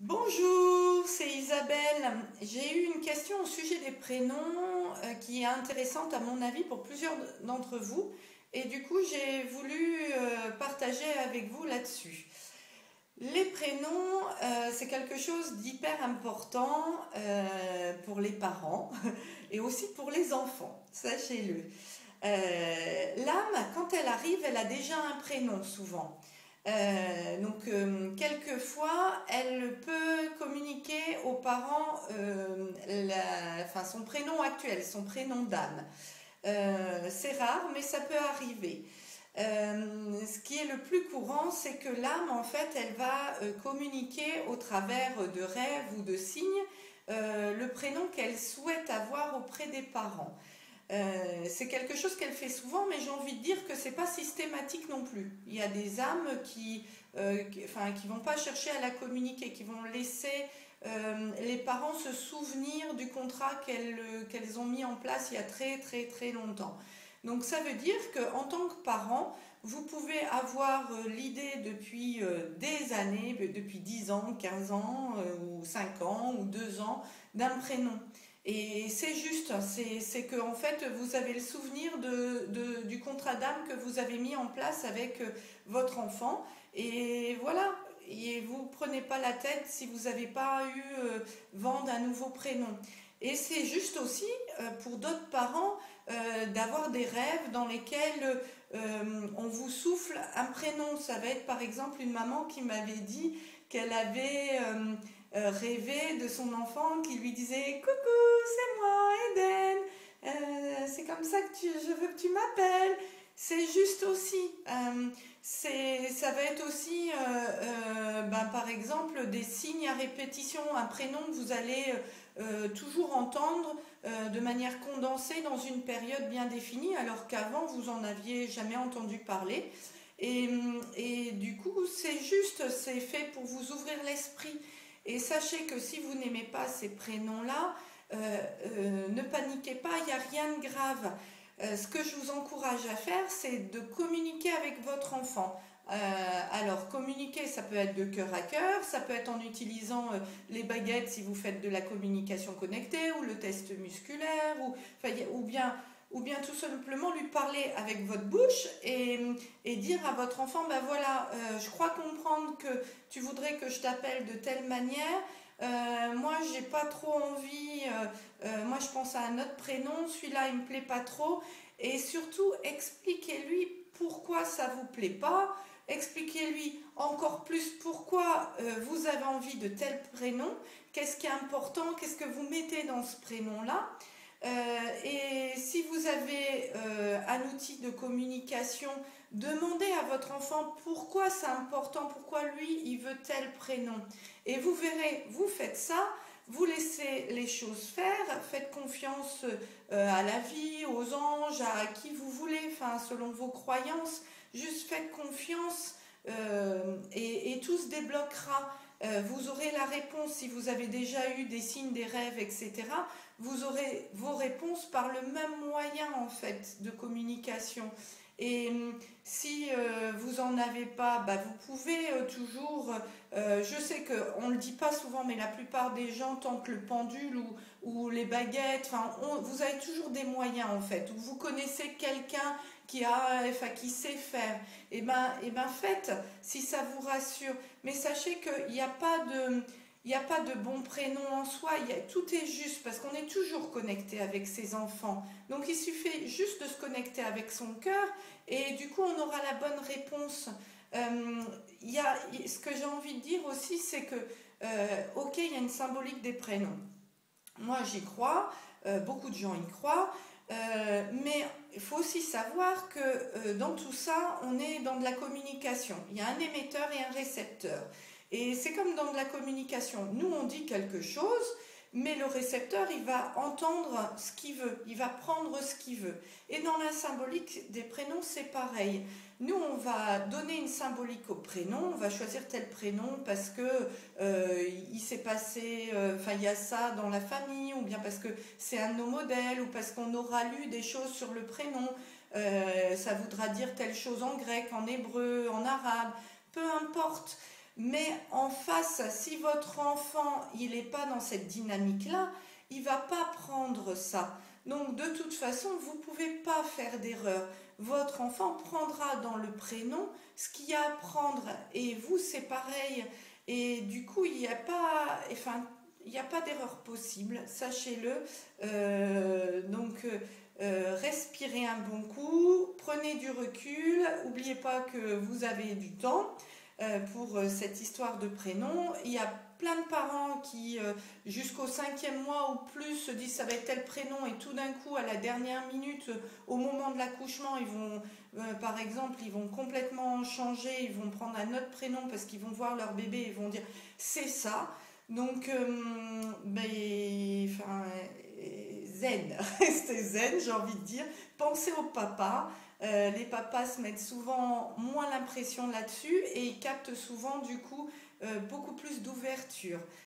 Bonjour, c'est Isabelle. J'ai eu une question au sujet des prénoms qui est intéressante à mon avis pour plusieurs d'entre vous et du coup j'ai voulu partager avec vous là-dessus. Les prénoms, c'est quelque chose d'hyper important pour les parents et aussi pour les enfants, sachez-le. L'âme, quand elle arrive, elle a déjà un prénom souvent. Quelquefois, elle peut communiquer aux parents enfin, son prénom actuel, son prénom d'âme. C'est rare, mais ça peut arriver. Ce qui est le plus courant, c'est que l'âme, en fait, elle va communiquer au travers de rêves ou de signes le prénom qu'elle souhaite avoir auprès des parents. C'est quelque chose qu'elle fait souvent, mais j'ai envie de dire que c'est pas systématique non plus. Il y a des âmes qui vont pas chercher à la communiquer, qui vont laisser les parents se souvenir du contrat qu'elles ont mis en place il y a très très très longtemps. Donc ça veut dire qu'en tant que parent, vous pouvez avoir l'idée depuis des années, depuis 10 ans, 15 ans, ou 5 ans, ou 2 ans, d'un prénom. Et c'est juste, c'est que en fait vous avez le souvenir du contrat d'âme que vous avez mis en place avec votre enfant. Et voilà, et vous ne prenez pas la tête si vous n'avez pas eu vent d'un nouveau prénom. Et c'est juste aussi pour d'autres parents d'avoir des rêves dans lesquels on vous souffle un prénom. Ça va être par exemple une maman qui m'avait dit qu'elle avait rêvé de son enfant qui lui disait coucou, c'est moi, Eden, c'est comme ça que je veux que tu m'appelles. C'est juste aussi, ça va être aussi, par exemple, des signes à répétition, un prénom que vous allez toujours entendre de manière condensée dans une période bien définie, alors qu'avant vous en aviez jamais entendu parler. Et du coup, c'est juste, c'est fait pour vous ouvrir l'esprit. Et sachez que si vous n'aimez pas ces prénoms-là, ne paniquez pas, il n'y a rien de grave. Ce que je vous encourage à faire, c'est de communiquer avec votre enfant. Alors, communiquer, ça peut être de cœur à cœur, ça peut être en utilisant les baguettes si vous faites de la communication connectée ou le test musculaire, ou bien tout simplement lui parler avec votre bouche et dire à votre enfant, ben voilà, je crois comprendre que tu voudrais que je t'appelle de telle manière. Moi, j'ai pas trop envie. Moi, je pense à un autre prénom. Celui-là, il me plaît pas trop. Et surtout, expliquez-lui pourquoi ça vous plaît pas. Expliquez-lui encore plus pourquoi vous avez envie de tel prénom. Qu'est-ce qui est important? Qu'est-ce que vous mettez dans ce prénom-là? Et si vous avez un outil de communication, demandez à votre enfant pourquoi c'est important, pourquoi lui il veut tel prénom. Et vous verrez, vous faites ça, vous laissez les choses faire, faites confiance à la vie, aux anges, à qui vous voulez, enfin selon vos croyances, juste faites confiance et tout se débloquera. Vous aurez la réponse si vous avez déjà eu des signes, des rêves, etc. Vous aurez vos réponses par le même moyen en fait de communication. Et si vous en avez pas, bah, vous pouvez toujours, je sais qu'on ne le dit pas souvent, mais la plupart des gens tentent le pendule ou les baguettes, vous avez toujours des moyens en fait, ou vous connaissez quelqu'un qui sait faire, et ben faites si ça vous rassure, mais sachez qu'il n'y a pas de... Il n'y a pas de bon prénom en soi, tout est juste parce qu'on est toujours connecté avec ses enfants. Donc il suffit juste de se connecter avec son cœur et du coup on aura la bonne réponse. Ce que j'ai envie de dire aussi, c'est que, ok, il y a une symbolique des prénoms. Moi j'y crois, beaucoup de gens y croient, mais il faut aussi savoir que dans tout ça, on est dans de la communication. Il y a un émetteur et un récepteur. Et c'est comme dans de la communication. Nous, on dit quelque chose, mais le récepteur, il va entendre ce qu'il veut, il va prendre ce qu'il veut. Et dans la symbolique des prénoms, c'est pareil. Nous, on va donner une symbolique au prénom, on va choisir tel prénom parce que il s'est passé, il y a ça dans la famille, ou bien parce que c'est un de nos modèles, ou parce qu'on aura lu des choses sur le prénom. Ça voudra dire telle chose en grec, en hébreu, en arabe, peu importe. Mais en face, si votre enfant, il n'est pas dans cette dynamique-là, il va pas prendre ça. Donc de toute façon, vous ne pouvez pas faire d'erreur. Votre enfant prendra dans le prénom ce qu'il y a à prendre. Et vous, c'est pareil. Et du coup, il n'y a pas d'erreur possible, sachez-le. Respirez un bon coup, prenez du recul, n'oubliez pas que vous avez du temps pour cette histoire de prénom. Il y a plein de parents qui, jusqu'au 5e mois ou plus, se disent ça va être tel prénom et tout d'un coup, à la dernière minute, au moment de l'accouchement, ils vont, par exemple, ils vont complètement changer, ils vont prendre un autre prénom parce qu'ils vont voir leur bébé et ils vont dire c'est ça. Donc, zen, restez zen, j'ai envie de dire. Pensez au papa. Les papas se mettent souvent moins l'impression là-dessus et ils captent souvent du coup beaucoup plus d'ouverture.